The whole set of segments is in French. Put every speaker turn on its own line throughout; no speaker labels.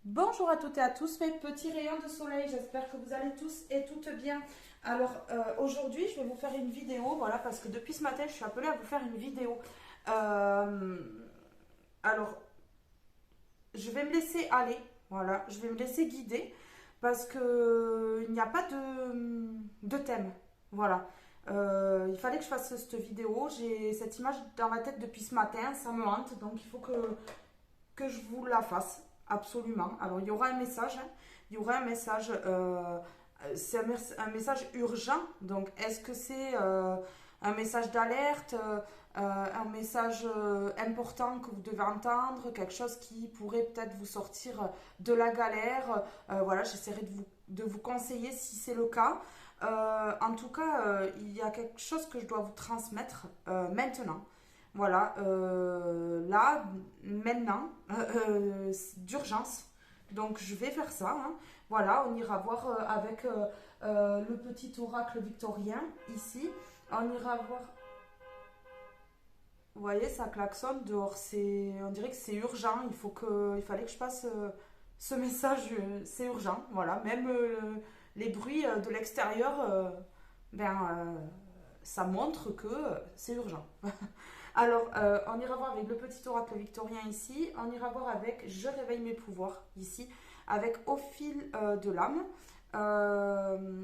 Bonjour à toutes et à tous mes petits rayons de soleil, j'espère que vous allez tous et toutes bien. Alors aujourd'hui je vais vous faire une vidéo, voilà, parce que depuis ce matin je suis appelée à vous faire une vidéo. Euh, alors je vais me laisser aller, voilà, je vais me laisser guider parce que il n'y a pas de thème, voilà. Il fallait que je fasse cette vidéo, j'ai cette image dans ma tête depuis ce matin, ça me hante, donc il faut que je vous la fasse, absolument. Alors, il y aura un message, hein. Il y aura un message, c'est un message urgent. Donc, est-ce que c'est un message d'alerte, un message important que vous devez entendre, quelque chose qui pourrait peut-être vous sortir de la galère? Voilà, j'essaierai de vous conseiller si c'est le cas. En tout cas, il y a quelque chose que je dois vous transmettre maintenant. Voilà, là, maintenant, d'urgence. Donc, je vais faire ça, hein. Voilà, on ira voir avec le petit oracle victorien ici. On ira voir. Vous voyez, ça klaxonne dehors. On dirait que c'est urgent. Il fallait que je passe ce message. C'est urgent. Voilà, même les bruits de l'extérieur, ben, ça montre que c'est urgent. Alors, on ira voir avec le petit oracle victorien ici. On ira voir avec Je réveille mes pouvoirs ici. Avec Au fil de l'âme.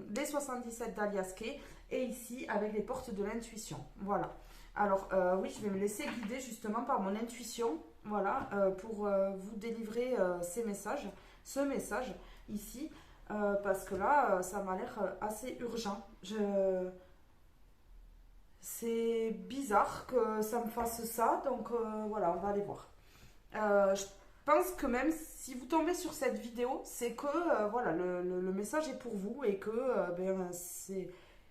Les 77 d'Alias Kay. Et ici, avec les portes de l'intuition. Voilà. Alors, oui, je vais me laisser guider justement par mon intuition. Voilà, pour vous délivrer ces messages. Ce message ici. Parce que là, ça m'a l'air assez urgent. C'est bizarre que ça me fasse ça, donc voilà, on va aller voir. Je pense que même si vous tombez sur cette vidéo, c'est que voilà, le message est pour vous et que il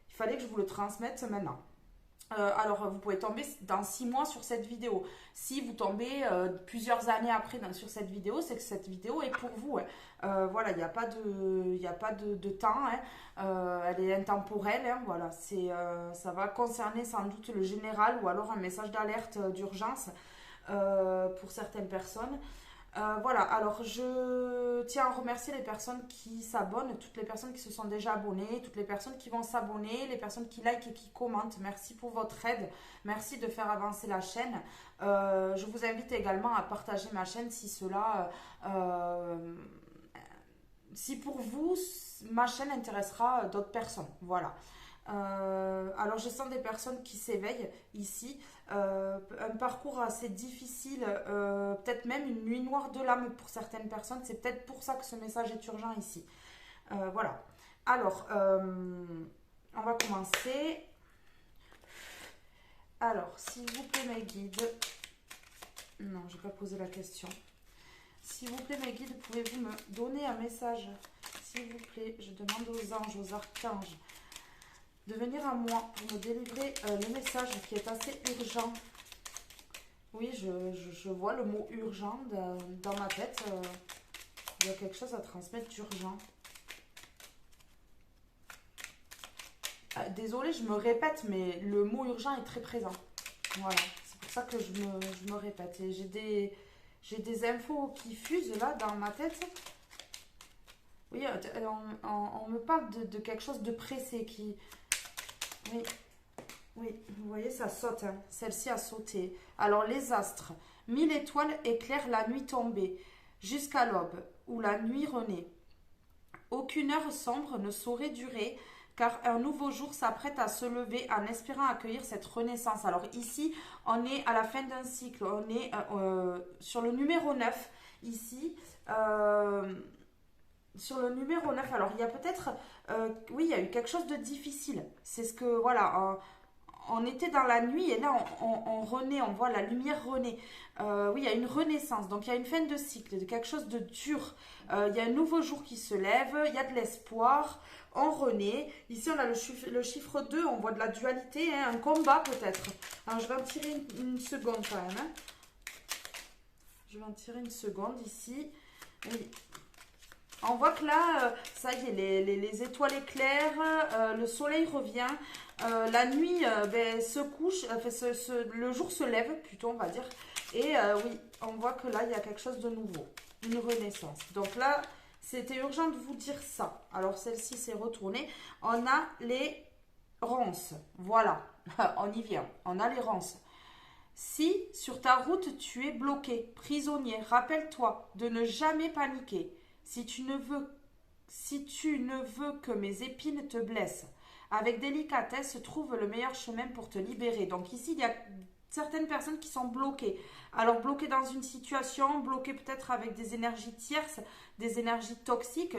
fallait que je vous le transmette maintenant. Alors, vous pouvez tomber dans 6 mois sur cette vidéo. Si vous tombez plusieurs années après sur cette vidéo, c'est que cette vidéo est pour vous, hein. Voilà, il n'y a pas de temps, hein. Elle est intemporelle, hein. Voilà, ça va concerner sans doute le général ou alors un message d'alerte d'urgence pour certaines personnes. Voilà, alors je tiens à remercier les personnes qui s'abonnent, toutes les personnes qui se sont déjà abonnées, toutes les personnes qui vont s'abonner, les personnes qui likent et qui commentent. Merci pour votre aide, merci de faire avancer la chaîne. Je vous invite également à partager ma chaîne si pour vous, ma chaîne intéressera d'autres personnes. Voilà. Alors je sens des personnes qui s'éveillent ici, un parcours assez difficile, peut-être même une nuit noire de l'âme pour certaines personnes, c'est peut-être pour ça que ce message est urgent ici. Voilà, alors on va commencer. Alors s'il vous plaît mes guides, non je vais pas poser la question. S'il vous plaît mes guides, pouvez-vous me donner un message? S'il vous plaît, je demande aux anges, aux archanges de venir à moi pour me délivrer le message qui est assez urgent. Oui, je vois le mot urgent dans ma tête. Il y a quelque chose à transmettre d'urgent. Désolée, je me répète, mais le mot urgent est très présent. Voilà, c'est pour ça que je me répète. Et j'ai des infos qui fusent là dans ma tête. Oui, on me parle de quelque chose de pressé qui... Oui, oui, vous voyez, ça saute, hein. Celle-ci a sauté. Alors, les astres. 1000 étoiles éclairent la nuit tombée, jusqu'à l'aube, où la nuit renaît. Aucune heure sombre ne saurait durer, car un nouveau jour s'apprête à se lever en espérant accueillir cette renaissance. Alors ici, on est à la fin d'un cycle, on est sur le numéro 9, ici. Sur le numéro 9, alors il y a peut-être, oui, il y a eu quelque chose de difficile. C'est ce que, voilà, on était dans la nuit et là on renaît, on voit la lumière renaît. Oui, il y a une renaissance, donc il y a une fin de cycle, de quelque chose de dur. Il y a un nouveau jour qui se lève, il y a de l'espoir, on renaît. Ici on a le chiffre 2, on voit de la dualité, hein, un combat peut-être. Alors je vais en tirer une seconde quand même, hein. Je vais en tirer une seconde ici. Oui. On voit que là, ça y est, les étoiles éclairent, le soleil revient, la nuit se couche, le jour se lève plutôt on va dire. Et oui, on voit que là, il y a quelque chose de nouveau. une renaissance. Donc là, c'était urgent de vous dire ça. Alors, celle-ci s'est retournée. On a les ronces. Voilà, on y vient. On a les ronces. Si sur ta route tu es bloqué, prisonnier, rappelle-toi de ne jamais paniquer. Si tu ne veux que mes épines te blessent, avec délicatesse, trouve le meilleur chemin pour te libérer. Donc ici, il y a certaines personnes qui sont bloquées. Alors bloquées dans une situation, bloquées peut-être avec des énergies tierces, des énergies toxiques.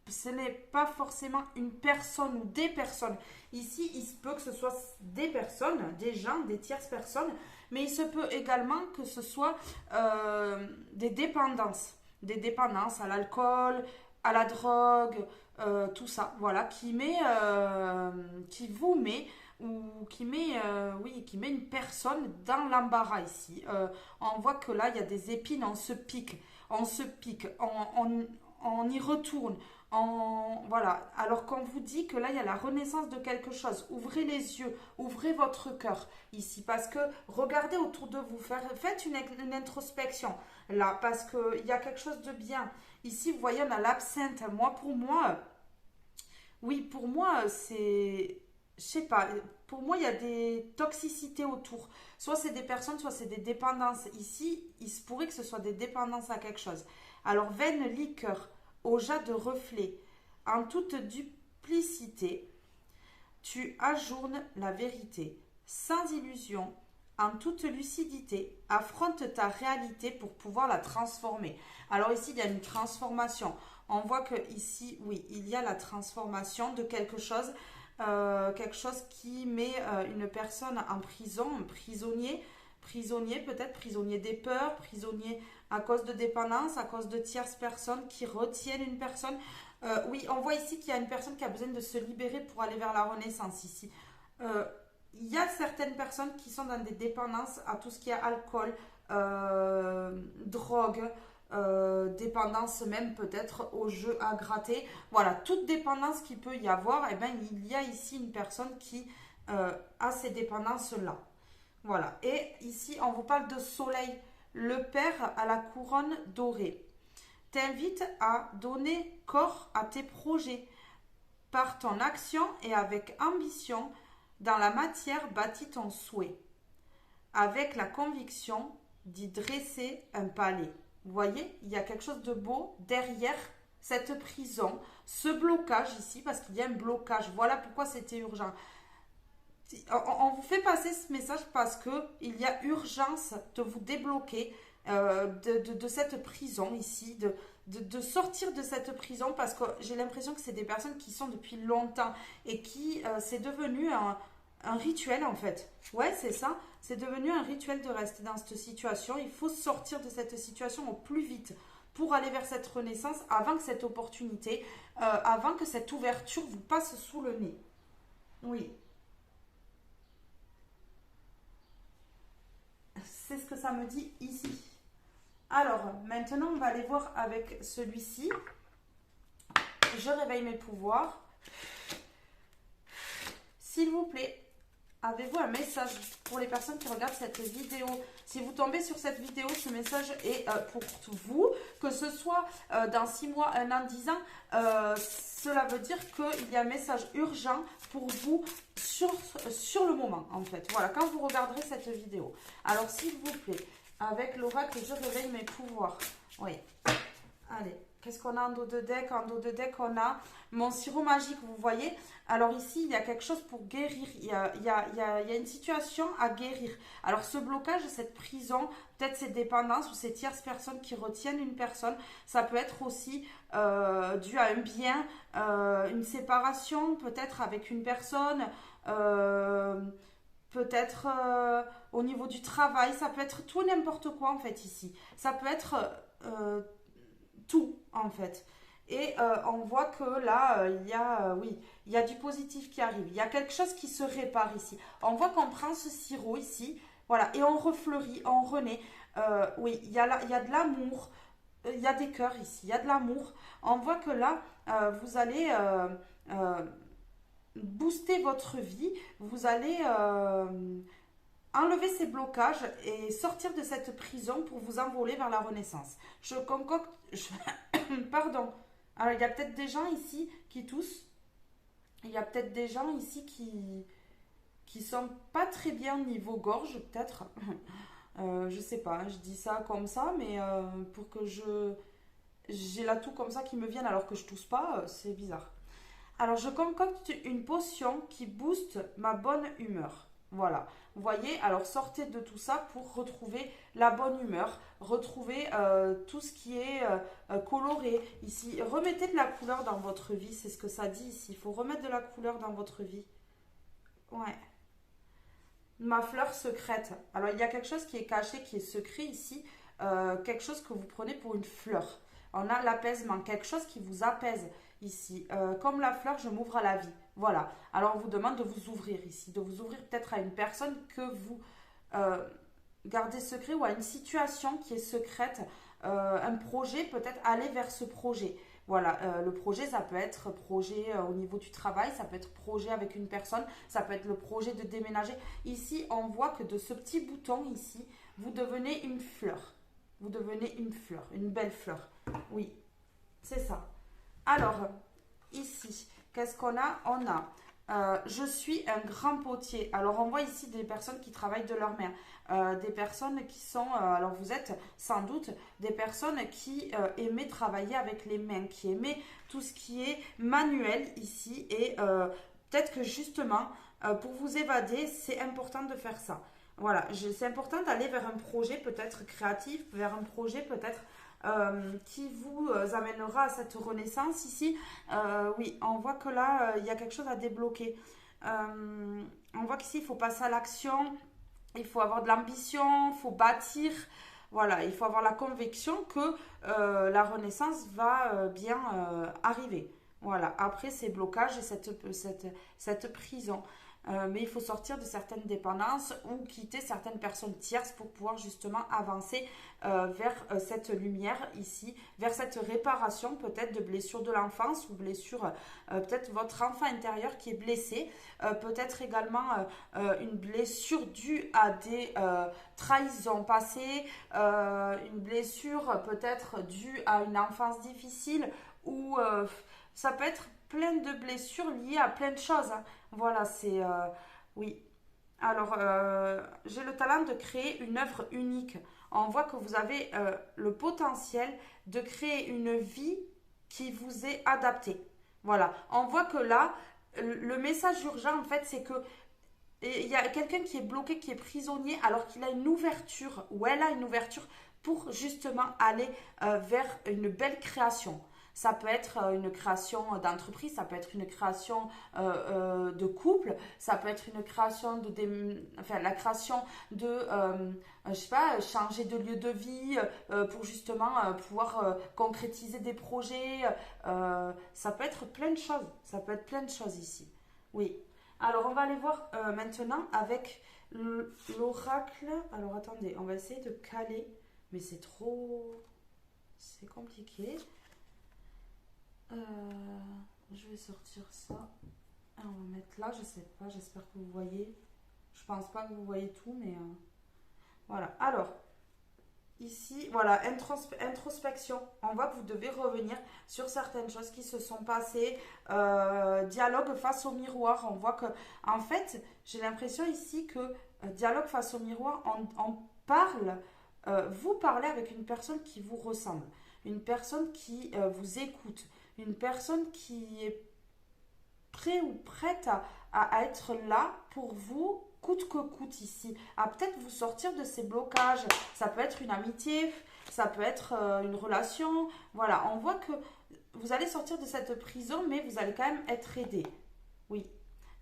Ce n'est pas forcément une personne ou des personnes. Ici, il se peut que ce soit des personnes, des gens, des tierces personnes, mais il se peut également que ce soit des dépendances. Des dépendances à l'alcool, à la drogue, tout ça, voilà, qui vous met ou qui met une personne dans l'embarras ici. On voit que là, il y a des épines, on se pique, on y retourne. Voilà. Alors qu'on vous dit que là, il y a la renaissance de quelque chose. Ouvrez les yeux, ouvrez votre cœur ici. Parce que regardez autour de vous, faites une introspection là, parce qu'il y a quelque chose de bien. Ici, vous voyez, on a l'absinthe. Pour moi, c'est... Je sais pas, pour moi, il y a des toxicités autour. Soit c'est des personnes, soit c'est des dépendances. Ici, il se pourrait que ce soit des dépendances à quelque chose. Alors, veine, liqueur, au jas de reflet, en toute duplicité, tu ajournes la vérité, sans illusion, en toute lucidité, affronte ta réalité pour pouvoir la transformer. Alors ici, il y a une transformation. On voit que ici, oui, il y a la transformation de quelque chose qui met une personne en prison, un prisonnier peut-être, prisonnier des peurs, prisonnier à cause de dépendance, à cause de tierces personnes qui retiennent une personne. Oui, on voit ici qu'il y a une personne qui a besoin de se libérer pour aller vers la renaissance ici. Il y a certaines personnes qui sont dans des dépendances à tout ce qui est alcool, drogue, dépendance même peut-être au jeu à gratter. Voilà, toute dépendance qu'il peut y avoir, eh ben, il y a ici une personne qui a ces dépendances-là. Voilà, et ici on vous parle de soleil, le père à la couronne dorée. T'invite à donner corps à tes projets. Par ton action et avec ambition, dans la matière bâtis ton souhait. Avec la conviction d'y dresser un palais. Vous voyez, il y a quelque chose de beau derrière cette prison, ce blocage ici, parce qu'il y a un blocage. Voilà pourquoi c'était urgent. On vous fait passer ce message parce qu'il y a urgence de vous débloquer de cette prison ici, de sortir de cette prison, parce que j'ai l'impression que c'est des personnes qui sont depuis longtemps et qui c'est devenu un rituel en fait. Ouais, c'est ça. C'est devenu un rituel de rester dans cette situation. Il faut sortir de cette situation au plus vite pour aller vers cette renaissance avant que cette opportunité, avant que cette ouverture vous passe sous le nez. Oui. C'est ce que ça me dit ici. Alors, maintenant, on va aller voir avec celui-ci. Je réveille mes pouvoirs. S'il vous plaît, avez-vous un message pour les personnes qui regardent cette vidéo? Si vous tombez sur cette vidéo, ce message est pour vous, que ce soit dans 6 mois, 1 an, 10 ans, cela veut dire qu'il y a un message urgent pour vous sur le moment, en fait. Voilà, quand vous regarderez cette vidéo. Alors, s'il vous plaît, avec l'oracle, je réveille mes pouvoirs. Oui. Allez. Qu'est-ce qu'on a en dos de deck? En dos de deck, on a mon sirop magique, vous voyez. Alors ici, il y a quelque chose pour guérir. Il y a une situation à guérir. Alors ce blocage, cette prison, peut-être ces dépendances ou ces tierces personnes qui retiennent une personne, ça peut être aussi dû à un bien, une séparation peut-être avec une personne, peut-être au niveau du travail. Ça peut être tout n'importe quoi en fait ici. Ça peut être... tout en fait, et on voit que là il y a il y a du positif qui arrive, il y a quelque chose qui se répare ici. On voit qu'on prend ce sirop ici, voilà, et on refleurit, on renaît. Oui, il y a de l'amour, il y a des cœurs ici, il y a de l'amour. On voit que là vous allez booster votre vie, vous allez enlever ces blocages et sortir de cette prison pour vous envoler vers la renaissance. Je concocte... Pardon. Alors, il y a peut-être des gens ici qui toussent. Il y a peut-être des gens ici qui sont pas très bien niveau gorge, peut-être. Je sais pas, je dis ça comme ça, mais pour que j'ai la toux comme ça qui me vienne alors que je tousse pas, c'est bizarre. Alors, je concocte une potion qui booste ma bonne humeur. Voilà. Vous voyez, alors sortez de tout ça pour retrouver la bonne humeur, retrouver tout ce qui est coloré. Ici, remettez de la couleur dans votre vie, c'est ce que ça dit ici. Il faut remettre de la couleur dans votre vie. Ouais. Ma fleur secrète. Alors, il y a quelque chose qui est caché, qui est secret ici. Quelque chose que vous prenez pour une fleur. On a l'apaisement, quelque chose qui vous apaise ici. Comme la fleur, je m'ouvre à la vie. Voilà. Alors, on vous demande de vous ouvrir ici, de vous ouvrir peut-être à une personne que vous gardez secret ou à une situation qui est secrète, un projet, peut-être aller vers ce projet. Voilà, le projet, ça peut être projet au niveau du travail, ça peut être projet avec une personne, ça peut être le projet de déménager. Ici, on voit que de ce petit bouton ici, vous devenez une fleur. Vous devenez une fleur, une belle fleur. Oui, c'est ça. Alors, ici, qu'est-ce qu'on a? On a je suis un grand potier. Alors, on voit ici des personnes qui travaillent de leur main. Des personnes qui sont, alors vous êtes sans doute des personnes qui aimaient travailler avec les mains, qui aimaient tout ce qui est manuel ici. Et peut-être que justement, pour vous évader, c'est important de faire ça. Voilà, c'est important d'aller vers un projet peut-être créatif, vers un projet peut-être qui vous amènera à cette renaissance ici. Oui, on voit que là, il y a quelque chose à débloquer. On voit qu'ici, il faut passer à l'action, il faut avoir de l'ambition, il faut bâtir. Voilà, il faut avoir la conviction que la renaissance va bien arriver. Voilà, après ces blocages et cette prison. Mais il faut sortir de certaines dépendances ou quitter certaines personnes tierces pour pouvoir justement avancer vers cette lumière ici, vers cette réparation peut-être de blessures de l'enfance ou blessure peut-être votre enfant intérieur qui est blessé, peut-être également une blessure due à des trahisons passées, une blessure peut-être due à une enfance difficile ou ça peut être plein de blessures liées à plein de choses. Hein. Voilà, c'est... oui. Alors, j'ai le talent de créer une œuvre unique. On voit que vous avez le potentiel de créer une vie qui vous est adaptée. Voilà. On voit que là, le message urgent, en fait, c'est que il y a quelqu'un qui est bloqué, qui est prisonnier, alors qu'il a une ouverture, ou elle a une ouverture pour justement aller vers une belle création. Ça peut être une création d'entreprise, ça peut être une création de couple, ça peut être une création enfin, la création de, je sais pas, changer de lieu de vie pour justement pouvoir concrétiser des projets. Ça peut être plein de choses, ça peut être plein de choses ici. Oui. Alors, on va aller voir maintenant avec l'oracle. Alors, attendez, on va essayer de caler, mais c'est trop... C'est compliqué. Je vais sortir ça. On va mettre là, je sais pas, j'espère que vous voyez. Je pense pas que vous voyez tout, mais voilà. Alors, ici, voilà, introspection. On voit que vous devez revenir sur certaines choses qui se sont passées. Dialogue face au miroir. On voit que, en fait, j'ai l'impression ici que dialogue face au miroir, on parle, vous parlez avec une personne qui vous ressemble, une personne qui vous écoute, une personne qui est prêt ou prête à être là pour vous, coûte que coûte ici, à peut-être vous sortir de ces blocages. Ça peut être une amitié, ça peut être une relation. Voilà, on voit que vous allez sortir de cette prison, mais vous allez quand même être aidé. Oui.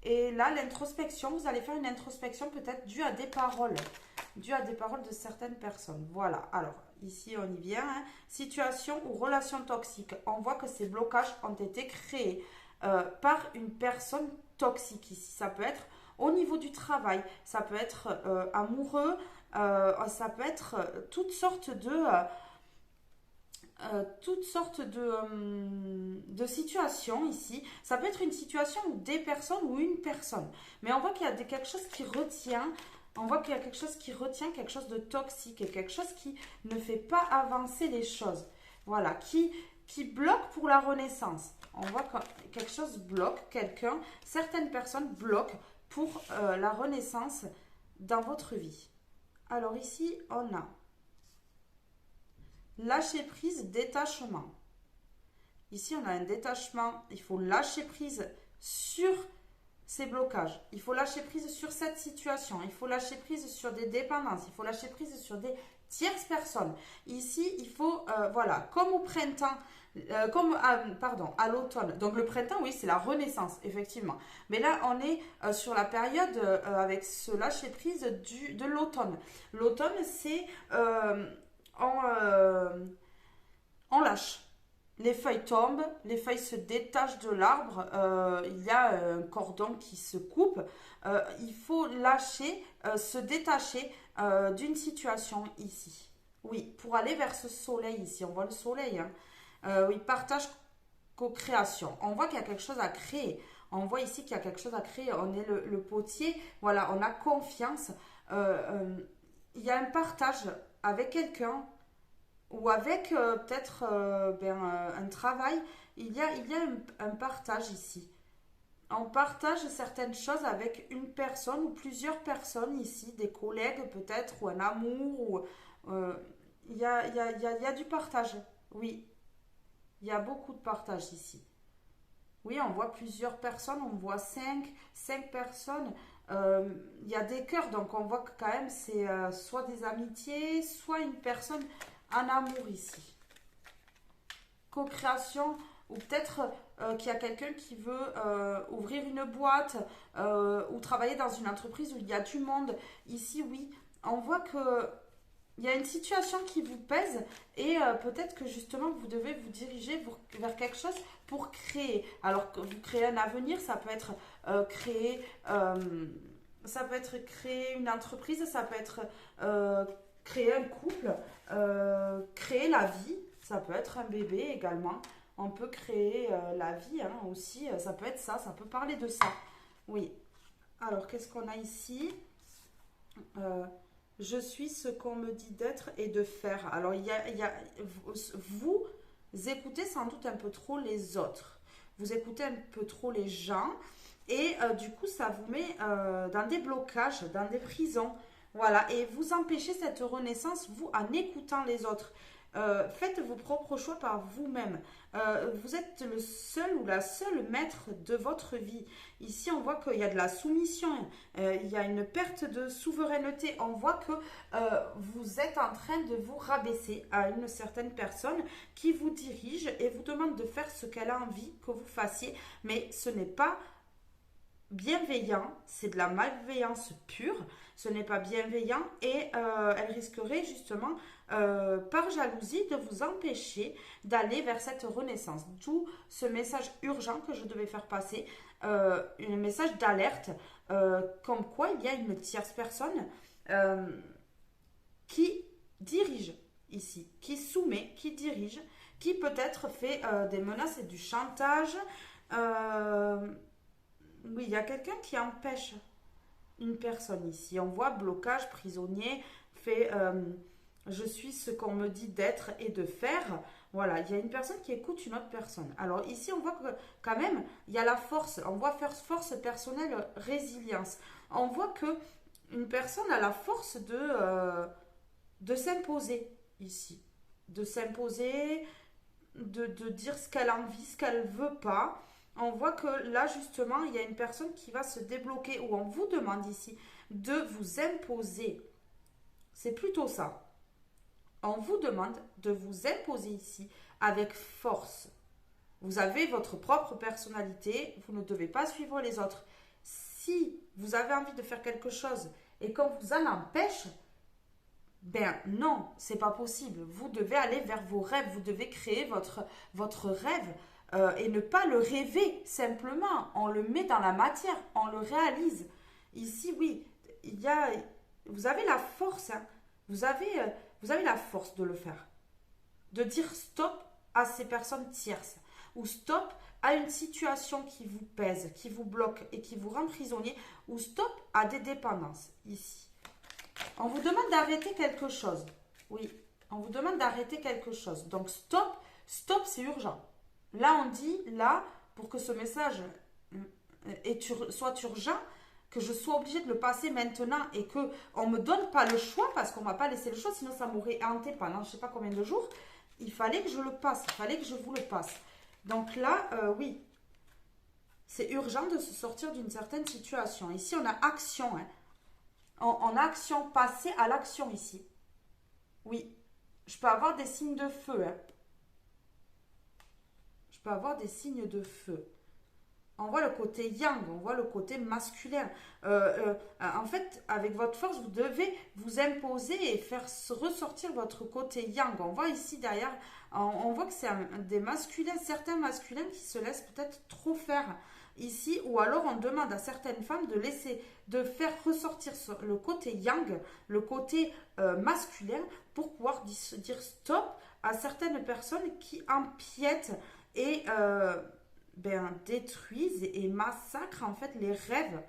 Et là, l'introspection, vous allez faire une introspection peut-être due à des paroles de certaines personnes. Voilà, alors ici on y vient. Hein. Situation ou relation toxique. On voit que ces blocages ont été créés par une personne toxique ici. Ça peut être au niveau du travail, ça peut être amoureux, ça peut être toutes sortes de situations ici. Ça peut être une situation ou des personnes ou une personne. Mais on voit qu'il y a quelque chose qui retient On voit qu'il y a quelque chose qui retient, quelque chose de toxique et quelque chose qui ne fait pas avancer les choses. Voilà, qui bloque pour la renaissance. On voit que quelque chose bloque, quelqu'un, certaines personnes bloquent pour la renaissance dans votre vie. Alors ici, on a lâcher prise, détachement. Ici, on a un détachement. Il faut lâcher prise sur ces blocages. Il faut lâcher prise sur cette situation. Il faut lâcher prise sur des dépendances. Il faut lâcher prise sur des tierces personnes. Ici, il faut, voilà, comme au printemps, à l'automne. Donc le printemps, oui, c'est la renaissance, effectivement. Mais là, on est sur la période avec ce lâcher prise de l'automne. L'automne, c'est on lâche. Les feuilles tombent, les feuilles se détachent de l'arbre, il y a un cordon qui se coupe. Il faut lâcher, se détacher d'une situation ici. Oui, pour aller vers ce soleil ici, on voit le soleil. Hein. Oui, partage, co-création. On voit qu'il y a quelque chose à créer. On voit ici qu'il y a quelque chose à créer. On est le potier, voilà, on a confiance. Il y a un partage avec quelqu'un ou avec peut-être un travail, il y a un partage ici. On partage certaines choses avec une personne ou plusieurs personnes ici, des collègues peut-être, ou un amour, ou il y a du partage, oui. Il y a beaucoup de partage ici. Oui, on voit plusieurs personnes, on voit cinq personnes. Il y a des cœurs, donc on voit que quand même c'est soit des amitiés, soit une personne en amour ici. Co-création, ou peut-être qu'il y a quelqu'un qui veut ouvrir une boîte ou travailler dans une entreprise où il y a du monde. Ici, oui, on voit que il y a une situation qui vous pèse et peut-être que justement vous devez vous diriger vers quelque chose pour créer. Alors que vous créez un avenir, ça peut être créer une entreprise, ça peut être créer un couple, créer la vie, ça peut être un bébé également. On peut créer la vie hein, aussi, ça peut être ça, ça peut parler de ça. Oui. Alors qu'est-ce qu'on a ici je suis ce qu'on me dit d'être et de faire. Alors, vous écoutez sans doute un peu trop les autres. Vous écoutez un peu trop les gens. Et du coup, ça vous met dans des blocages, dans des prisons. Voilà. Et vous empêchez cette renaissance, vous, en écoutant les autres. Faites vos propres choix par vous-même. Vous êtes le seul ou la seule maître de votre vie. Ici, on voit qu'il y a de la soumission, il y a une perte de souveraineté. On voit que vous êtes en train de vous rabaisser à une certaine personne qui vous dirige et vous demande de faire ce qu'elle a envie que vous fassiez. Mais ce n'est pas bienveillant, c'est de la malveillance pure, ce n'est pas bienveillant et elle risquerait justement par jalousie de vous empêcher d'aller vers cette renaissance. D'où ce message urgent que je devais faire passer, un message d'alerte comme quoi il y a une tierce personne qui dirige ici, qui soumet, qui dirige, qui peut-être fait des menaces et du chantage. Oui, il y a quelqu'un qui empêche une personne ici. On voit blocage, prisonnier, fait je suis ce qu'on me dit d'être et de faire. Voilà, il y a une personne qui écoute une autre personne. Alors ici, on voit que quand même, il y a la force. On voit faire force personnelle, résilience. On voit que une personne a la force de s'imposer ici. De s'imposer, de dire ce qu'elle a envie, ce qu'elle veut pas. On voit que là, justement, il y a une personne qui va se débloquer ou on vous demande ici de vous imposer. C'est plutôt ça. On vous demande de vous imposer ici avec force. Vous avez votre propre personnalité, vous ne devez pas suivre les autres. Si vous avez envie de faire quelque chose et qu'on vous en empêche, ben non, c'est pas possible. Vous devez aller vers vos rêves, vous devez créer votre rêve. Et ne pas le rêver simplement, on le met dans la matière, on le réalise. Ici, oui, vous avez la force, hein. Vous avez la force de le faire, de dire stop à ces personnes tierces, ou stop à une situation qui vous pèse, qui vous bloque et qui vous rend prisonnier, ou stop à des dépendances, ici. On vous demande d'arrêter quelque chose. Oui, on vous demande d'arrêter quelque chose. Donc, stop, stop, c'est urgent. Là, on dit, là, pour que ce message soit urgent, que je sois obligée de le passer maintenant et qu'on ne me donne pas le choix, parce qu'on ne m'a pas laissé le choix, sinon ça m'aurait hanté pendant je ne sais pas combien de jours. Il fallait que je le passe, il fallait que je vous le passe. Donc là, oui, c'est urgent de se sortir d'une certaine situation. Ici, on a action. Hein. On a action, passer à l'action ici. Oui, je peux avoir des signes de feu. Hein. Je peux avoir des signes de feu. On voit le côté yang, on voit le côté masculin. En fait, avec votre force, vous devez vous imposer et faire ressortir votre côté yang. On voit ici derrière, on voit que c'est des masculins, certains masculins qui se laissent peut-être trop faire ici. Ou alors on demande à certaines femmes de faire ressortir le côté yang, le côté masculin, pour pouvoir dire stop à certaines personnes qui empiètent et détruisent et massacrent en fait les rêves.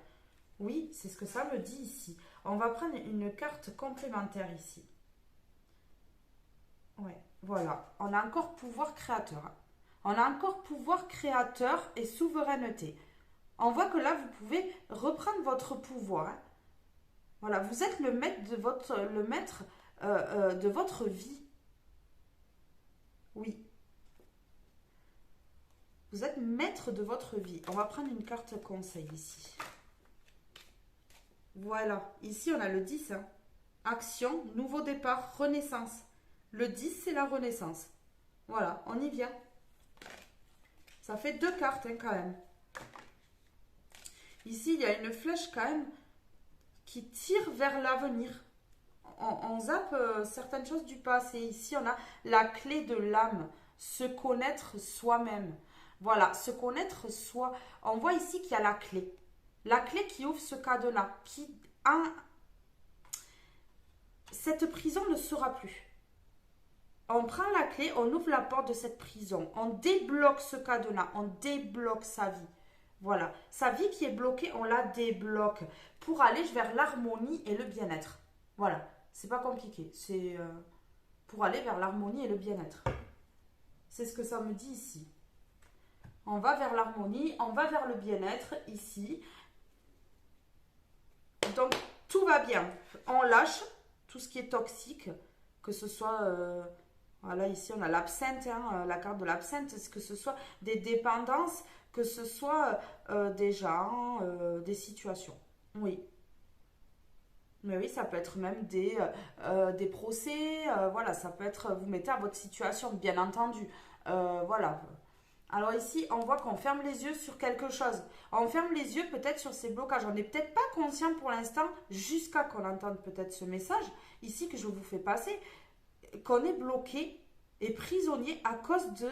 Oui, c'est ce que ça me dit ici. On va prendre une carte complémentaire ici. Ouais, voilà. On a encore pouvoir créateur. On a encore pouvoir créateur et souveraineté. On voit que là, vous pouvez reprendre votre pouvoir. Voilà, vous êtes le maître de votre vie. Oui. Vous êtes maître de votre vie. On va prendre une carte conseil ici. Voilà. Ici, on a le 10. Hein. Action, nouveau départ, renaissance. Le 10, c'est la renaissance. Voilà, on y vient. Ça fait 2 cartes hein, quand même. Ici, il y a une flèche quand même qui tire vers l'avenir. On zappe certaines choses du passé. Ici, on a la clé de l'âme. Se connaître soi-même. Voilà, se connaître soi. On voit ici qu'il y a la clé. La clé qui ouvre ce cadenas. Cette prison ne sera plus. On prend la clé, on ouvre la porte de cette prison. On débloque ce cadenas. On débloque sa vie. Voilà. Sa vie qui est bloquée, on la débloque. Pour aller vers l'harmonie et le bien-être. Voilà. C'est pas compliqué. C'est pour aller vers l'harmonie et le bien-être. C'est ce que ça me dit ici. On va vers l'harmonie, on va vers le bien-être ici. Donc, tout va bien. On lâche tout ce qui est toxique, que ce soit... voilà, ici, on a l'absinthe, hein, la carte de l'absinthe, que ce soit des dépendances, que ce soit des gens, des situations. Oui. Mais oui, ça peut être même des procès. Voilà, ça peut être... Vous mettez à votre situation, bien entendu. Voilà. Alors ici, on voit qu'on ferme les yeux sur quelque chose. On ferme les yeux peut-être sur ces blocages. On n'est peut-être pas conscient pour l'instant, jusqu'à qu'on entende peut-être ce message, ici que je vous fais passer, qu'on est bloqué et prisonnier à cause de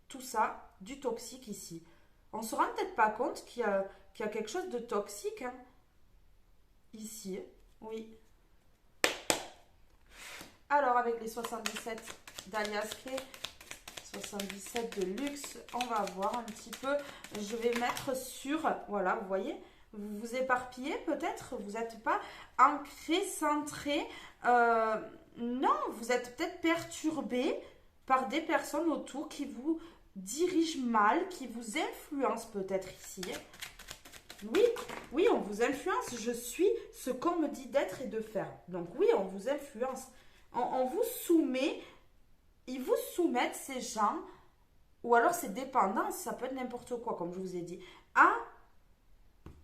tout ça, du toxique ici. On ne se rend peut-être pas compte qu'il y a quelque chose de toxique, hein, ici. Oui. Alors, avec les 77 d'Alias Kay, 77 de luxe, on va voir un petit peu. Je vais mettre sur, voilà, vous voyez, vous vous éparpillez peut-être, vous n'êtes pas ancré, centré. Non, vous êtes peut-être perturbé par des personnes autour qui vous dirigent mal, qui vous influencent peut-être ici. Oui, oui, on vous influence. Je suis ce qu'on me dit d'être et de faire. Donc oui, on vous influence. On vous soumet. Ils vous soumettent, ces gens, ou alors ces dépendances, ça peut être n'importe quoi, comme je vous ai dit, à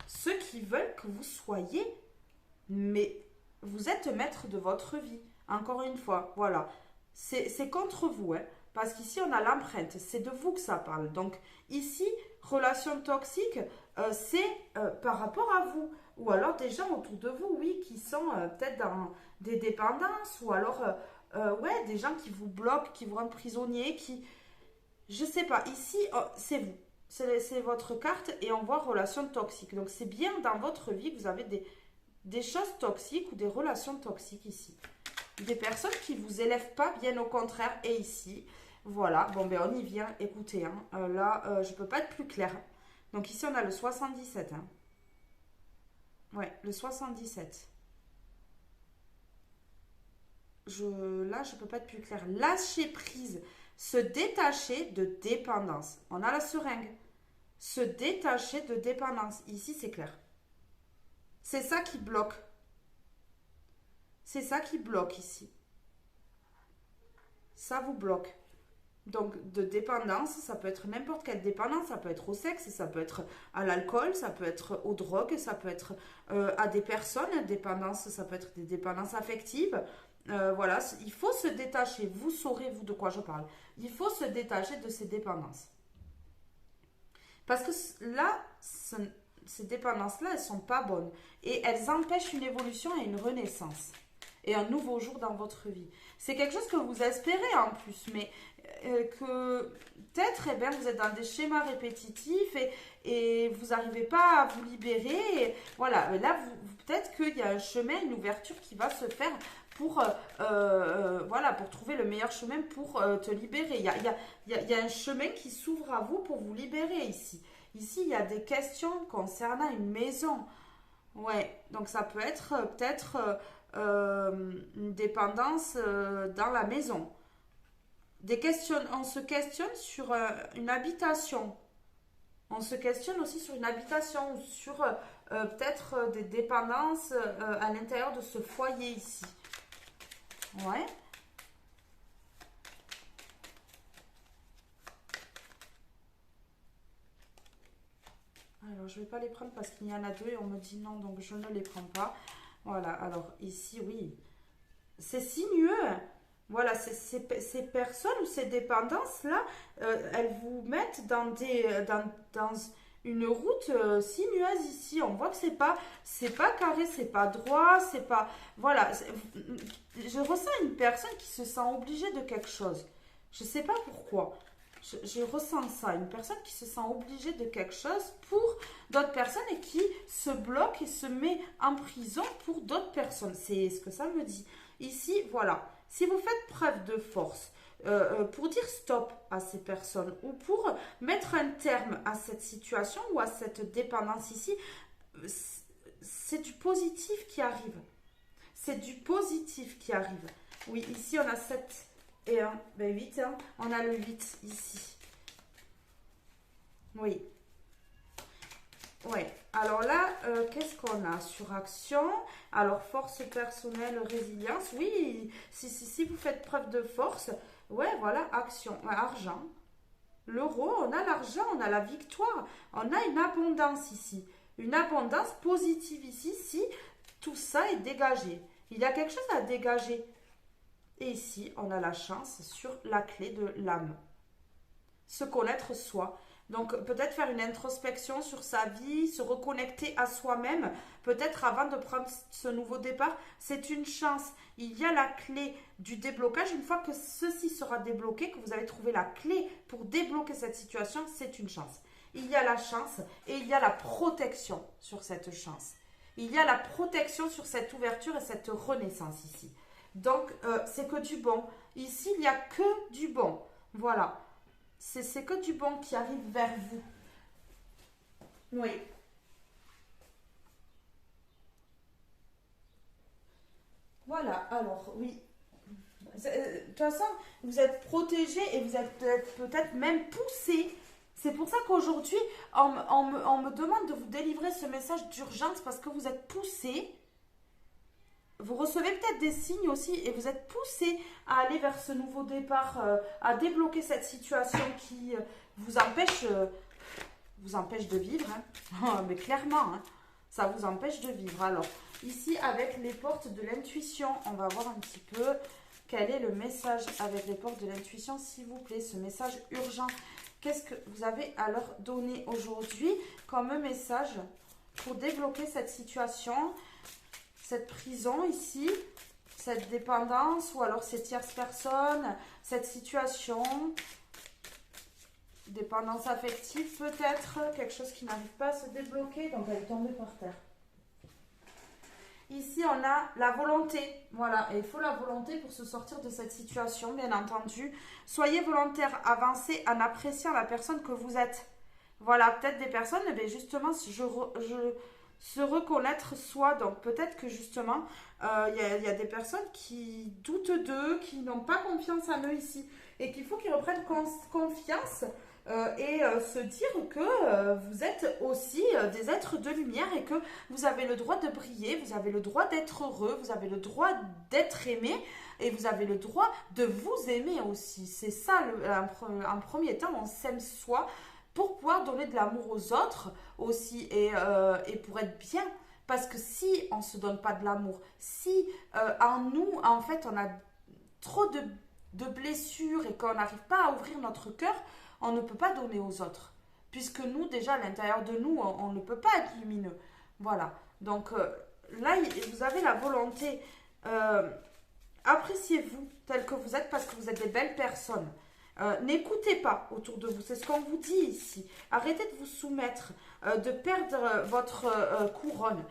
ceux qui veulent que vous soyez, mais vous êtes maître de votre vie. Encore une fois, voilà. C'est contre vous, hein, parce qu'ici, on a l'empreinte. C'est de vous que ça parle. Donc, ici, relation toxique, c'est par rapport à vous. Ou alors des gens autour de vous, oui, qui sont peut-être dans des dépendances, ou alors... ouais, des gens qui vous bloquent, qui vous rendent prisonnier, qui... Je sais pas, ici, c'est vous. C'est votre carte et on voit relation toxique. Donc, c'est bien dans votre vie que vous avez des choses toxiques ou des relations toxiques ici. Des personnes qui ne vous élèvent pas, bien au contraire. Et ici, voilà. Bon, ben, on y vient. Écoutez, hein, là, je ne peux pas être plus claire. Donc, ici, on a le 77. Hein. Ouais, le 77. Là, je ne peux pas être plus clair. Lâcher prise, se détacher de dépendance. On a la seringue. Se détacher de dépendance. Ici, c'est clair. C'est ça qui bloque. C'est ça qui bloque ici. Ça vous bloque. Donc, de dépendance, ça peut être n'importe quelle dépendance. Ça peut être au sexe, ça peut être à l'alcool, ça peut être aux drogues, ça peut être à des personnes. Dépendance, ça peut être des dépendances affectives. Voilà, il faut se détacher. Vous saurez, vous, de quoi je parle. Il faut se détacher de ces dépendances. Parce que là, ces dépendances-là, elles ne sont pas bonnes. Et elles empêchent une évolution et une renaissance. Et un nouveau jour dans votre vie. C'est quelque chose que vous espérez en plus, mais que peut-être vous êtes dans des schémas répétitifs et vous n'arrivez pas à vous libérer. Et voilà, là, peut-être qu'il y a un chemin, une ouverture qui va se faire pour, voilà, pour trouver le meilleur chemin pour te libérer. Il y a un chemin qui s'ouvre à vous pour vous libérer ici. Ici, il y a des questions concernant une maison. Ouais, donc ça peut être peut-être une dépendance dans la maison. On se questionne sur une habitation. On se questionne aussi sur une habitation ou sur peut-être des dépendances à l'intérieur de ce foyer ici. Ouais. Alors, je ne vais pas les prendre parce qu'il y en a deux et on me dit non, donc je ne les prends pas. Voilà, alors ici, oui. C'est sinueux. Voilà, ces personnes ou ces dépendances-là, elles vous mettent dans une route sinueuse ici. On voit que c'est pas carré, c'est pas droit, c'est pas... Voilà, je ressens une personne qui se sent obligée de quelque chose. Je sais pas pourquoi. Je ressens ça, une personne qui se sent obligée de quelque chose pour d'autres personnes et qui se bloque et se met en prison pour d'autres personnes. C'est ce que ça me dit. Ici, voilà, si vous faites preuve de force pour dire stop à ces personnes ou pour mettre un terme à cette situation ou à cette dépendance ici, c'est du positif qui arrive. C'est du positif qui arrive. Oui, ici on a 7 et 1, ben 8, hein. On a le 8 ici. Oui. Oui. Alors là, qu'est-ce qu'on a sur action? Alors, force personnelle, résilience. Oui, si vous faites preuve de force, ouais, voilà, action. Argent. L'euro, on a l'argent, on a la victoire. On a une abondance ici. Une abondance positive ici, si tout ça est dégagé. Il y a quelque chose à dégager. Et ici, on a la chance sur la clé de l'âme. Se connaître soi. Donc, peut-être faire une introspection sur sa vie, se reconnecter à soi-même, peut-être avant de prendre ce nouveau départ. C'est une chance. Il y a la clé du déblocage. Une fois que ceci sera débloqué, que vous avez trouvé la clé pour débloquer cette situation, c'est une chance. Il y a la chance et il y a la protection sur cette chance. Il y a la protection sur cette ouverture et cette renaissance ici. Donc, c'est que du bon. Ici, il n'y a que du bon. Voilà. C'est que du bon qui arrive vers vous. Oui. Voilà, alors, oui. De toute façon, vous êtes protégé et vous êtes peut-être même poussé. C'est pour ça qu'aujourd'hui, on me demande de vous délivrer ce message d'urgence parce que vous êtes poussé. Vous recevez peut-être des signes aussi et vous êtes poussé à aller vers ce nouveau départ, à débloquer cette situation qui vous empêche de vivre. Hein. Mais clairement, hein, ça vous empêche de vivre. Alors, ici, avec les portes de l'intuition, on va voir un petit peu quel est le message avec les portes de l'intuition, s'il vous plaît, ce message urgent. Qu'est-ce que vous avez à leur donner aujourd'hui comme message pour débloquer cette situation ? Cette prison ici, cette dépendance ou alors ces tierces personnes, cette situation, dépendance affective peut-être, quelque chose qui n'arrive pas à se débloquer, donc elle est tombée par terre. Ici, on a la volonté, voilà, et il faut la volonté pour se sortir de cette situation, bien entendu. Soyez volontaire, avancez en appréciant la personne que vous êtes. Voilà, peut-être des personnes, mais justement, se reconnaître soi. Donc peut-être que justement, il y a des personnes qui doutent d'eux, qui n'ont pas confiance en eux ici, et qu'il faut qu'ils reprennent confiance se dire que vous êtes aussi des êtres de lumière et que vous avez le droit de briller, vous avez le droit d'être heureux, vous avez le droit d'être aimé et vous avez le droit de vous aimer aussi. C'est ça, en premier temps, on s'aime soi pour pouvoir donner de l'amour aux autres aussi et pour être bien. Parce que si on ne se donne pas de l'amour, si en nous, en fait, on a trop de blessures et qu'on n'arrive pas à ouvrir notre cœur, on ne peut pas donner aux autres. Puisque nous, déjà, à l'intérieur de nous, on ne peut pas être lumineux. Voilà. Donc là, vous avez la volonté. Appréciez-vous tel que vous êtes parce que vous êtes des belles personnes. N'écoutez pas autour de vous, c'est ce qu'on vous dit ici. Arrêtez de vous soumettre, de perdre votre couronne.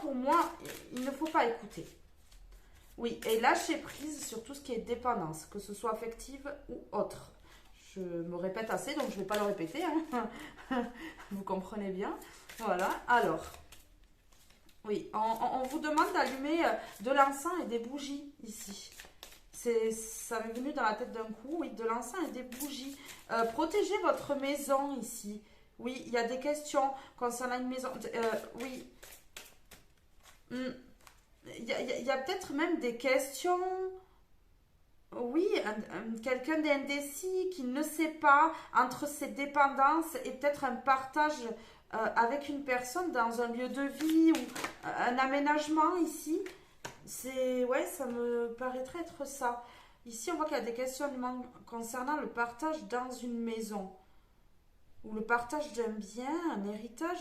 Pour moi, il ne faut pas écouter. Oui, et lâcher prise sur tout ce qui est dépendance, que ce soit affective ou autre. Je me répète assez, donc je ne vais pas le répéter. Hein. Vous comprenez bien. Voilà, alors. Oui, on vous demande d'allumer de l'encens et des bougies ici. Ça m'est venu dans la tête d'un coup. Oui, de l'encens et des bougies. Protégez votre maison ici. Oui, il y a des questions concernant une maison. Oui. Il y a peut-être même des questions. Oui, quelqu'un d'indécis qui ne sait pas entre ses dépendances et peut-être un partage avec une personne dans un lieu de vie ou un aménagement ici. Ouais, ça me paraîtrait être ça. Ici, on voit qu'il y a des questionnements concernant le partage dans une maison ou le partage d'un bien, un héritage.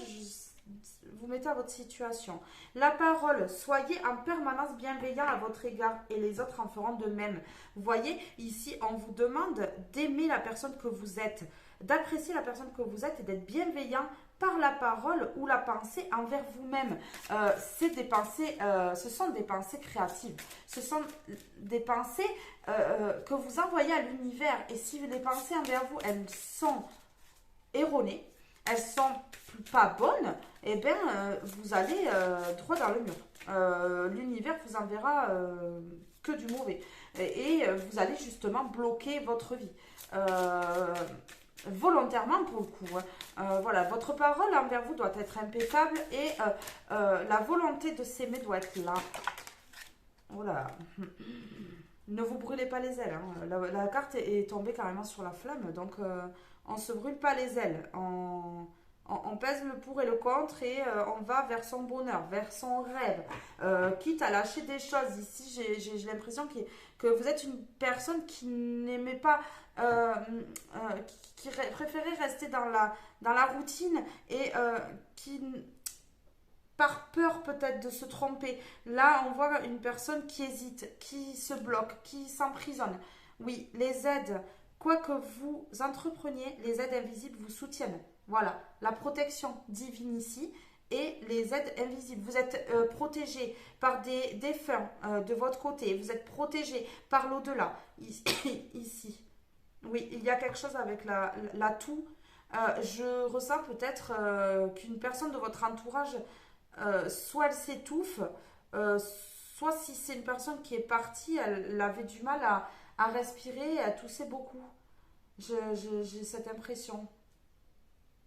Vous mettez à votre situation. La parole, soyez en permanence bienveillant à votre égard et les autres en feront de même. Vous voyez, ici, on vous demande d'aimer la personne que vous êtes, d'apprécier la personne que vous êtes et d'être bienveillant par la parole ou la pensée envers vous-même. Ce sont des pensées créatives. Ce sont des pensées que vous envoyez à l'univers. Et si les pensées envers vous, elles sont erronées, elles sont pas bonnes, eh bien, vous allez droit dans le mur. L'univers vous enverra que du mauvais. Vous allez justement bloquer votre vie. Volontairement pour le coup. Voilà, votre parole envers vous doit être impeccable et la volonté de s'aimer doit être là. Voilà. Ne vous brûlez pas les ailes. Hein. La carte est tombée carrément sur la flamme, donc on ne se brûle pas les ailes. On pèse le pour et le contre et on va vers son bonheur, vers son rêve, quitte à lâcher des choses. Ici, j'ai l'impression que vous êtes une personne qui n'aimait pas, qui préférait rester dans la routine et qui, par peur peut-être de se tromper, là on voit une personne qui hésite, qui se bloque, qui s'emprisonne. Oui, les aides, quoi que vous entrepreniez, les aides invisibles vous soutiennent. Voilà, la protection divine ici et les aides invisibles. Vous êtes protégé par des défunts de votre côté. Vous êtes protégé par l'au-delà. Ici. Oui, il y a quelque chose avec la toux. Je ressens peut-être qu'une personne de votre entourage, soit elle s'étouffe, soit si c'est une personne qui est partie, elle avait du mal à respirer, à tousser beaucoup. J'ai cette impression.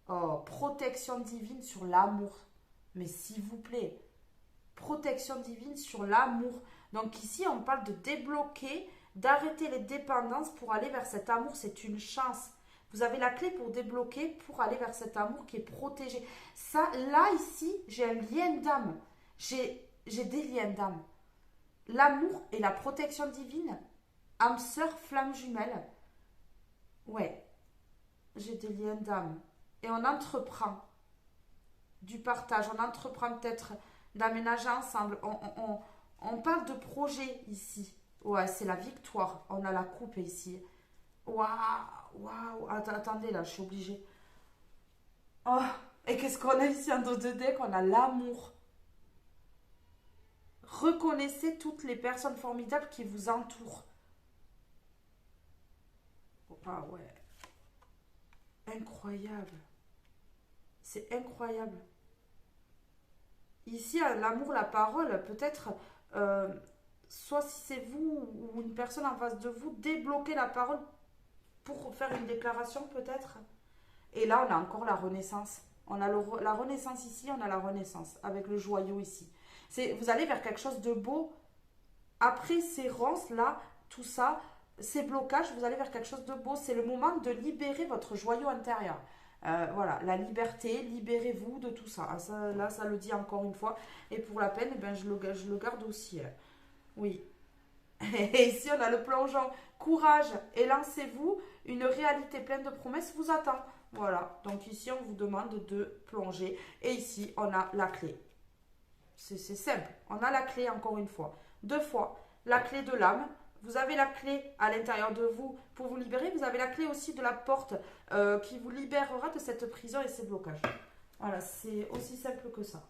Oh, protection divine sur l'amour. Mais s'il vous plaît, protection divine sur l'amour. Donc ici, on parle de débloquer, d'arrêter les dépendances pour aller vers cet amour. C'est une chance. Vous avez la clé pour débloquer, pour aller vers cet amour qui est protégé. Ça, là, ici, j'ai un lien d'âme. J'ai des liens d'âme. L'amour et la protection divine, âme sœur, flamme jumelle. Ouais, j'ai des liens d'âme. Et on entreprend du partage, on entreprend peut-être d'aménager ensemble. On parle de projet ici. Ouais, c'est la victoire. On a la coupe ici. Waouh, waouh. Attendez, là, je suis obligée. Oh, et qu'est-ce qu'on a ici en dos de deck? On a l'amour. Reconnaissez toutes les personnes formidables qui vous entourent. Ah ouais. Incroyable. C'est incroyable. ici, l'amour, la parole, peut-être, soit si c'est vous ou une personne en face de vous, débloquer la parole pour faire une déclaration peut-être. Et là, on a encore la renaissance. On a la renaissance ici, on a la renaissance avec le joyau ici. Vous allez vers quelque chose de beau. Après ces ronces là, tout ça, ces blocages, vous allez vers quelque chose de beau. C'est le moment de libérer votre joyau intérieur. Voilà, la liberté, libérez-vous de tout ça. Là, ça le dit encore une fois. Et pour la peine, eh ben, je le garde aussi. Oui. Et ici, on a le plongeon. Courage et lancez-vous. Une réalité pleine de promesses vous attend. Voilà. Donc ici, on vous demande de plonger. Et ici, on a la clé. C'est simple. On a la clé encore une fois. Deux fois. La clé de l'âme. Vous avez la clé à l'intérieur de vous pour vous libérer. Vous avez la clé aussi de la porte qui vous libérera de cette prison et ces blocages. Voilà, c'est aussi simple que ça.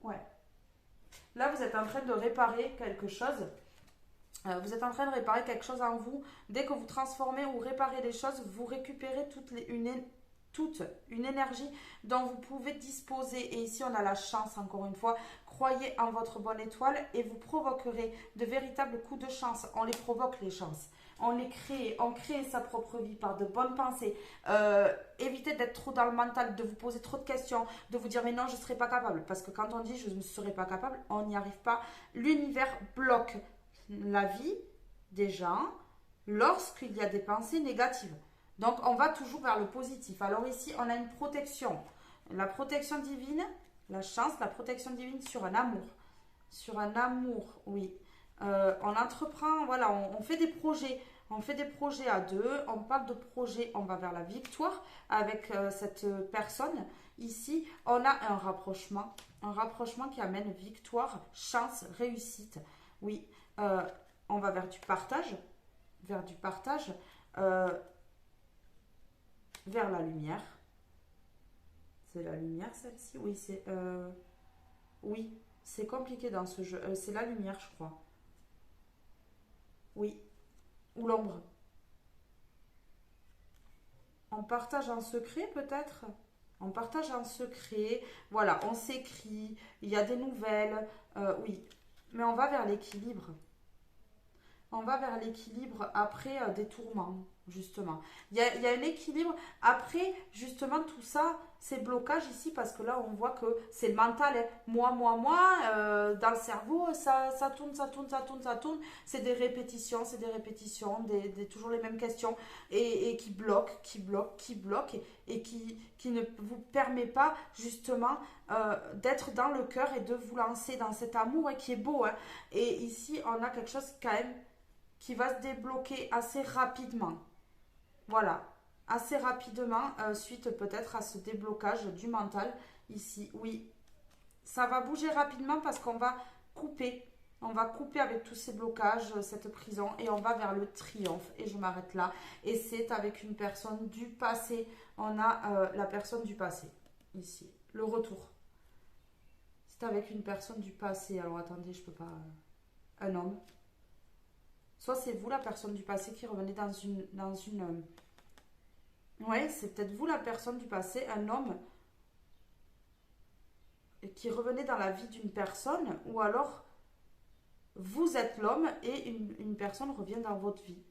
Ouais. Là, vous êtes en train de réparer quelque chose. Vous êtes en train de réparer quelque chose en vous. Dès que vous transformez ou réparez les choses, vous récupérez toute une énergie dont vous pouvez disposer. Et ici, on a la chance, encore une fois. Croyez en votre bonne étoile et vous provoquerez de véritables coups de chance. On les provoque, les chances. On crée sa propre vie par de bonnes pensées. Évitez d'être trop dans le mental, de vous poser trop de questions, de vous dire mais non, je ne serai pas capable. Parce que quand on dit je ne serai pas capable, on n'y arrive pas. L'univers bloque la vie des gens lorsqu'il y a des pensées négatives. Donc, on va toujours vers le positif. Alors ici, on a une protection. La protection divine, la chance, la protection divine sur un amour. Sur un amour, oui. On entreprend, voilà, on fait des projets. On fait des projets à deux. On parle de projets, on va vers la victoire avec cette personne. Ici, on a un rapprochement. Un rapprochement qui amène victoire, chance, réussite. Oui, on va vers du partage. Vers du partage. Vers la lumière. C'est la lumière celle-ci. Oui, c'est compliqué dans ce jeu. C'est la lumière, je crois. Oui. Ou l'ombre. On partage un secret peut-être. On partage un secret. Voilà, on s'écrit. Il y a des nouvelles. Oui. Mais on va vers l'équilibre. On va vers l'équilibre après des tourments, justement. Il y a un équilibre après, justement, tout ça, ces blocages ici, parce que là, on voit que c'est le mental. Hein. Moi, dans le cerveau, ça tourne, ça tourne, ça tourne, ça tourne. C'est des répétitions, toujours les mêmes questions, et qui bloquent, et qui ne vous permet pas, justement, d'être dans le cœur et de vous lancer dans cet amour, qui est beau. Hein. Et ici, on a quelque chose quand même qui va se débloquer assez rapidement. Voilà, assez rapidement, suite peut-être à ce déblocage du mental ici. Oui, ça va bouger rapidement parce qu'on va couper. On va couper avec tous ces blocages, cette prison, et on va vers le triomphe. Et je m'arrête là. Et c'est avec une personne du passé. On a la personne du passé, ici. Le retour. C'est avec une personne du passé. Alors attendez, je peux pas... Un homme. Soit c'est vous, la personne du passé, qui revenez dans une... Ouais, c'est peut-être vous, la personne du passé, un homme qui revenait dans la vie d'une personne, ou alors vous êtes l'homme et une personne revient dans votre vie.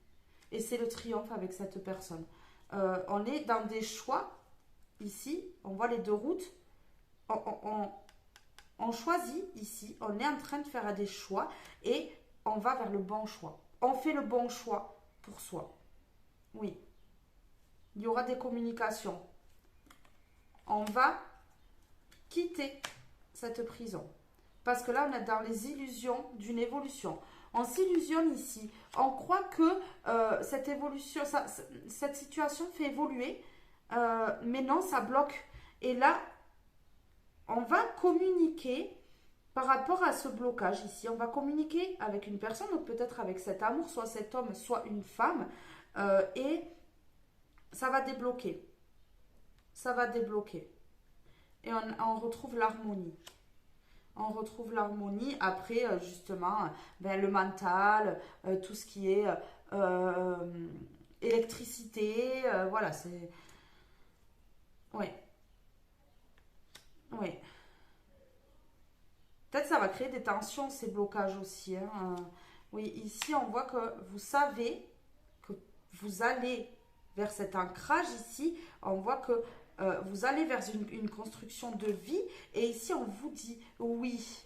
Et c'est le triomphe avec cette personne. On est dans des choix, ici, on voit les deux routes. On choisit ici, on est en train de faire des choix et on va vers le bon choix. On fait le bon choix pour soi. Oui. Il y aura des communications. On va quitter cette prison. Parce que là, on est dans les illusions d'une évolution. On s'illusionne ici. On croit que cette évolution, cette situation fait évoluer. Mais non, ça bloque. Et là, on va communiquer par rapport à ce blocage ici. On va communiquer avec une personne, donc peut-être avec cet amour, soit cet homme, soit une femme. Et ça va débloquer. Ça va débloquer. Et on retrouve l'harmonie. On retrouve l'harmonie. Après, justement, le mental, tout ce qui est électricité. Voilà, c'est... Oui. Oui. Peut-être ça va créer des tensions, ces blocages aussi. Hein. Oui, ici, on voit que vous savez que vous allez vers cet ancrage ici. On voit que vous allez vers une construction de vie. Et ici, on vous dit oui.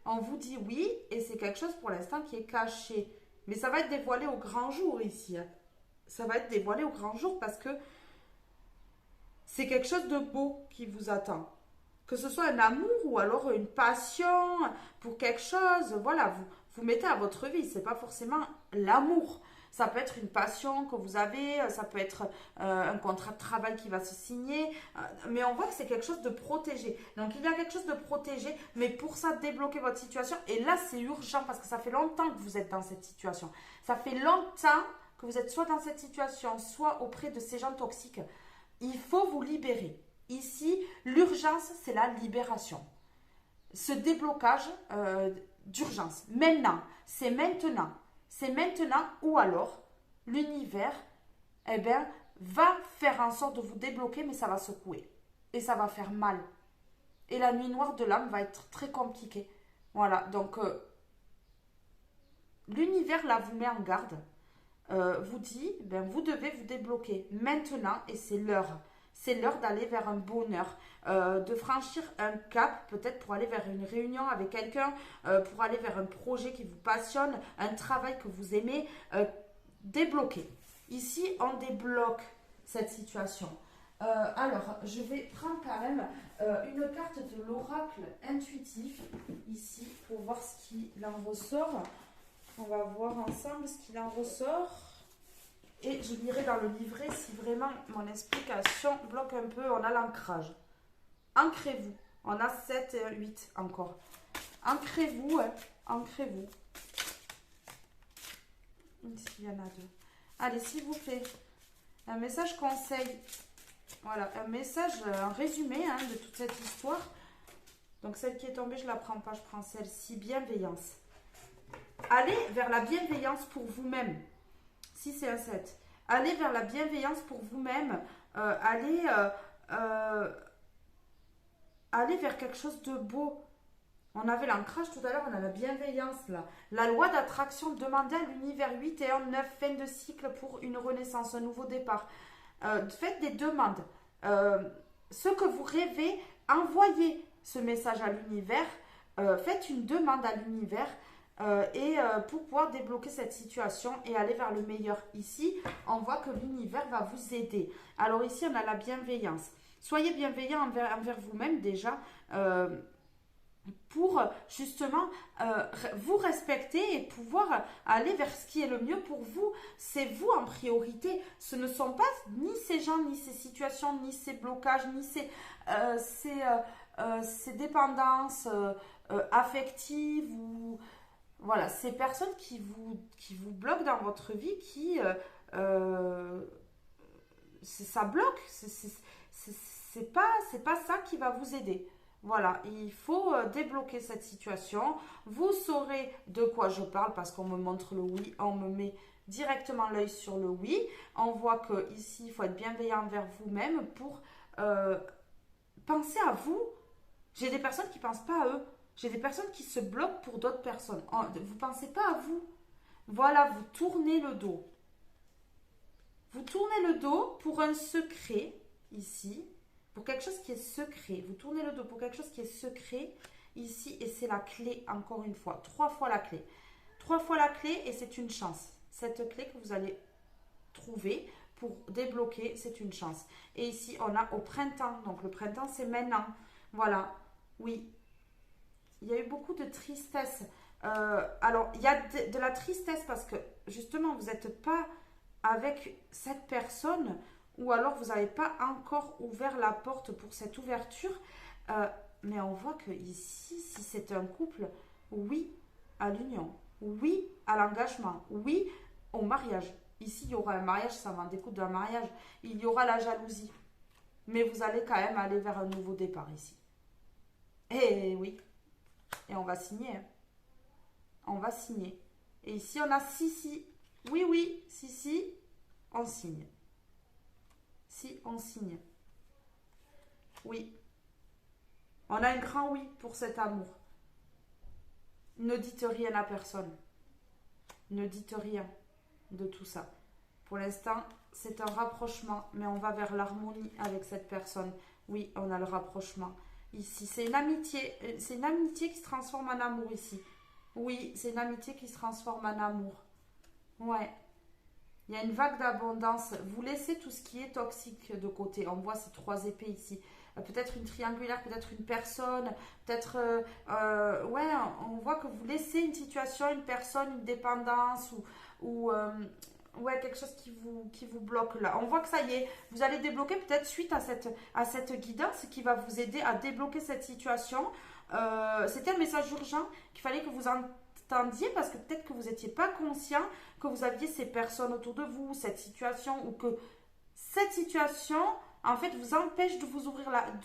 On vous dit oui. Et c'est quelque chose pour l'instant qui est caché. Mais ça va être dévoilé au grand jour ici. Hein. Ça va être dévoilé au grand jour parce que c'est quelque chose de beau qui vous attend. Que ce soit un amour ou alors une passion pour quelque chose, voilà, vous mettez à votre vie. C'est pas forcément l'amour. Ça peut être une passion que vous avez, ça peut être un contrat de travail qui va se signer, mais on voit que c'est quelque chose de protégé. Donc il y a quelque chose de protégé, mais pour ça, débloquer votre situation. Et là, c'est urgent parce que ça fait longtemps que vous êtes dans cette situation. Ça fait longtemps que vous êtes soit dans cette situation, soit auprès de ces gens toxiques. Il faut vous libérer. Ici, l'urgence, c'est la libération. Ce déblocage d'urgence, maintenant, c'est maintenant. C'est maintenant ou alors l'univers va faire en sorte de vous débloquer, mais ça va secouer. Et ça va faire mal. Et la nuit noire de l'âme va être très compliquée. Voilà, donc l'univers là vous met en garde. Vous dit, vous devez vous débloquer maintenant et c'est l'heure. C'est l'heure d'aller vers un bonheur, de franchir un cap, peut-être pour aller vers une réunion avec quelqu'un, pour aller vers un projet qui vous passionne, un travail que vous aimez, débloquer. Ici, on débloque cette situation. Alors, je vais prendre quand même une carte de l'oracle intuitif, ici, pour voir ce qu'il en ressort. On va voir ensemble ce qu'il en ressort. Et je lirai dans le livret si vraiment mon explication bloque un peu. On a l'ancrage. Ancrez-vous. On a 7 et 8 encore. Ancrez-vous. Hein. Ancrez-vous. Ici, il y en a 2. Allez, s'il vous plaît. Un message conseil. Voilà, un message, un résumé hein, de toute cette histoire. Donc, celle qui est tombée, je ne la prends pas. Je prends celle-ci. Bienveillance. Allez vers la bienveillance pour vous-même. Si c'est un 7. Allez vers la bienveillance pour vous-même. Allez vers quelque chose de beau. On avait l'ancrage tout à l'heure, on a la bienveillance là. La loi d'attraction, demandez à l'univers 8 et 1, 9, fin de cycle pour une renaissance, un nouveau départ. Faites des demandes. Ce que vous rêvez, envoyez ce message à l'univers. Faites une demande à l'univers. Pour pouvoir débloquer cette situation et aller vers le meilleur. Ici, on voit que l'univers va vous aider. Alors ici, on a la bienveillance. Soyez bienveillant envers vous-même déjà pour justement vous respecter et pouvoir aller vers ce qui est le mieux pour vous. C'est vous en priorité. Ce ne sont pas ni ces gens, ni ces situations, ni ces blocages, ni ces dépendances affectives ou... Voilà, ces personnes qui vous bloquent dans votre vie, ça bloque, c'est pas ça qui va vous aider. Voilà, il faut débloquer cette situation. Vous saurez de quoi je parle parce qu'on me montre le oui, on me met directement l'œil sur le oui. On voit que ici, il faut être bienveillant envers vous-même pour penser à vous. J'ai des personnes qui ne pensent pas à eux. J'ai des personnes qui se bloquent pour d'autres personnes. Vous ne pensez pas à vous. Voilà, vous tournez le dos. Vous tournez le dos pour un secret, ici, pour quelque chose qui est secret. Vous tournez le dos pour quelque chose qui est secret, ici, et c'est la clé, encore une fois. 3 fois la clé. 3 fois la clé, et c'est une chance. Cette clé que vous allez trouver pour débloquer, c'est une chance. Et ici, on a au printemps. Donc, le printemps, c'est maintenant. Voilà, oui. Il y a eu beaucoup de tristesse. Alors, il y a de la tristesse parce que, justement, vous n'êtes pas avec cette personne ou alors vous n'avez pas encore ouvert la porte pour cette ouverture. Mais on voit que ici, si c'est un couple, oui à l'union, oui à l'engagement, oui au mariage. Ici, il y aura un mariage, ça va en découdre d'un mariage. Il y aura la jalousie. Mais vous allez quand même aller vers un nouveau départ ici. Et oui. Et on va signer. Hein. On va signer. Et ici, on a si. Oui, oui. Si, on signe. Si, on signe. Oui. On a un grand oui pour cet amour. Ne dites rien à personne. Ne dites rien de tout ça. Pour l'instant, c'est un rapprochement, mais on va vers l'harmonie avec cette personne. Oui, on a le rapprochement. Ici, c'est une amitié qui se transforme en amour ici. Oui, c'est une amitié qui se transforme en amour. Ouais. Il y a une vague d'abondance. Vous laissez tout ce qui est toxique de côté. On voit ces 3 épées ici. Peut-être une triangulaire, peut-être une personne, peut-être... ouais, on voit que vous laissez une situation, une personne, une dépendance ouais, quelque chose qui vous bloque là. On voit que ça y est, vous allez débloquer peut-être suite à cette guidance qui va vous aider à débloquer cette situation. C'était un message urgent qu'il fallait que vous entendiez parce que peut-être que vous n'étiez pas conscient que vous aviez ces personnes autour de vous, cette situation, ou que cette situation, en fait, vous empêche de vous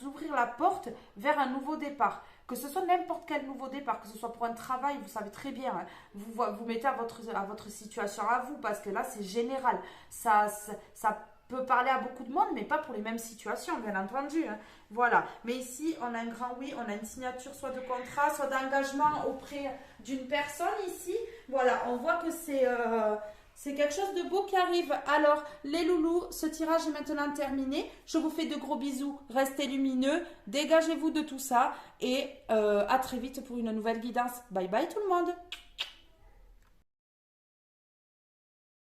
d'ouvrir la porte vers un nouveau départ. Que ce soit n'importe quel nouveau départ, que ce soit pour un travail, vous savez très bien, hein, vous mettez à votre situation à vous, parce que là, c'est général. Ça peut parler à beaucoup de monde, mais pas pour les mêmes situations, bien entendu. Hein. Voilà. Mais ici, on a un grand oui, on a une signature soit de contrat, soit d'engagement auprès d'une personne ici. Voilà, on voit que c'est quelque chose de beau qui arrive. Alors, les loulous, ce tirage est maintenant terminé. Je vous fais de gros bisous. Restez lumineux. Dégagez-vous de tout ça. Et à très vite pour une nouvelle guidance. Bye bye tout le monde.